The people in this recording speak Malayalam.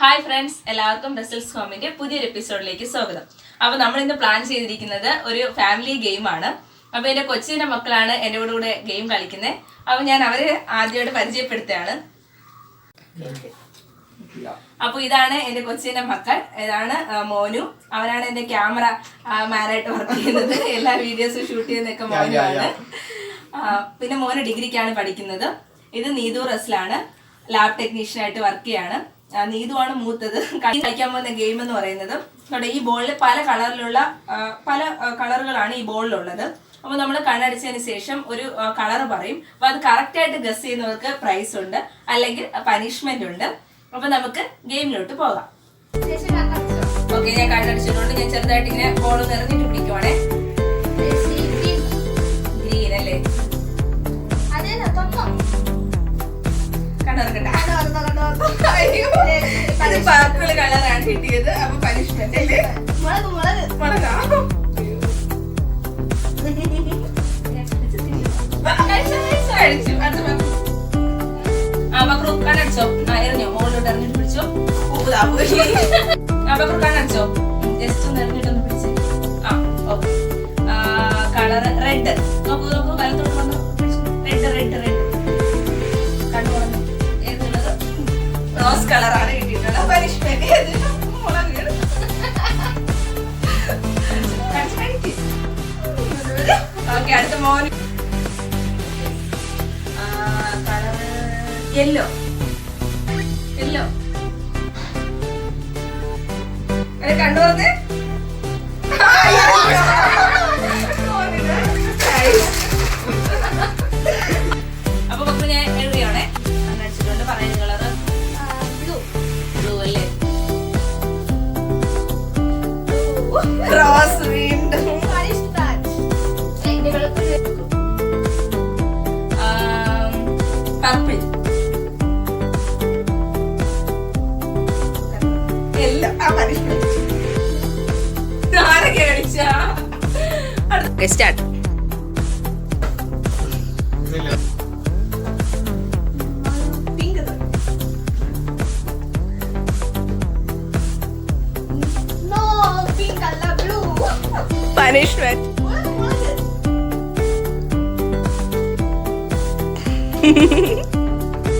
ഹായ് ഫ്രണ്ട്സ്, എല്ലാവർക്കും റസൽസ് ഹോമിന്റെ പുതിയൊരു എപ്പിസോഡിലേക്ക് സ്വാഗതം. അപ്പൊ നമ്മൾ ഇന്ന് പ്ലാൻ ചെയ്തിരിക്കുന്നത് ഒരു ഫാമിലി ഗെയിമാണ്. അപ്പൊ എന്റെ കൊച്ചിന്റെ മക്കളാണ് എന്റെ കൂടെ ഗെയിം കളിക്കുന്നത്. അപ്പൊ ഞാൻ അവരെ ആദ്യമായിട്ട് പരിചയപ്പെടുത്തുകയാണ്. അപ്പൊ ഇതാണ് എന്റെ കൊച്ചിന്റെ മക്കൾ. ഇതാണ് മോനു. അവനാണ് എന്റെ ക്യാമറ മാനായിട്ട് വർക്ക് ചെയ്യുന്നത്. എല്ലാ വീഡിയോസും ഷൂട്ട് ചെയ്യുന്നതൊക്കെ മോനുമാണ്. പിന്നെ മോന് ഡിഗ്രിക്കാണ് പഠിക്കുന്നത്. ഇത് നീതു റസലാണ്, ലാബ് ടെക്നീഷ്യനായിട്ട് വർക്ക് ചെയ്യാണ്. നീതുവാണ് മൂത്തത്. കളിക്കാൻ പോകുന്ന ഗെയിം എന്ന് പറയുന്നത് ഈ ബോളിൽ പല കളറുകളാണ് ഈ ബോളിലുള്ളത്. അപ്പൊ നമ്മൾ കണ്ണടിച്ചതിന് ശേഷം ഒരു കളർ പറയും. അപ്പൊ അത് കറക്റ്റ് ആയിട്ട് ഗസ് ചെയ്യുന്നവർക്ക് പ്രൈസ് ഉണ്ട്, അല്ലെങ്കിൽ പനിഷ്മെന്റ് ഉണ്ട്. അപ്പൊ നമുക്ക് ഗെയിമിലോട്ട് പോകാം. ഓക്കെ, ഞാൻ കണ്ണടിച്ചിട്ടുണ്ട്. ഞാൻ ചെറുതായിട്ട് ഇങ്ങനെ ബോൾ നിറഞ്ഞിട്ട് പിടിക്കുവാണേ. ഗ്രീൻ അല്ലേ? അത് പർപ്പിൾ കളറാണ് കിട്ടിയത്. അപ്പൊ പനിഷ്മെന്റ് അല്ലേ? മുളകാ കഴിച്ചു. ബക്രു കണ്ണടിച്ചോ? എറിഞ്ഞോ? മുകളിലോട്ട് ഇറങ്ങിട്ട് പിടിച്ചോ. ബക്രു കണ്ണടിച്ചോ? ജസ്റ്റ് ഒന്ന് ഇറങ്ങിട്ടൊന്ന് പിടിച്ച്. ഓക്കെ. Colour red. നോക്കൂ വലത്തോട്ട് വന്നു. റെഡ് കണ്ണു പറഞ്ഞു. ഏതുള്ളത്? റോസ് കളറാണ് കിട്ടിയിട്ടുള്ളത്. പനിഷ്മെന്റ് മുളക്. ഓക്കെ, അടുത്ത മോന് കളറ് യെല്ലോ. കണ്ടു വന്നേ. അപ്പൊ നമുക്ക് ഞാൻ എഴുതിയാണേ. അടിച്ചിട്ടുണ്ട്. പറയുന്ന കളറ് ബ്ലൂ അല്ലേ? റോസ് വീണ്ടും. പർപ്പിൾ. സ്റ്റാർട്ട്. പനിഷ്മെന്റ്.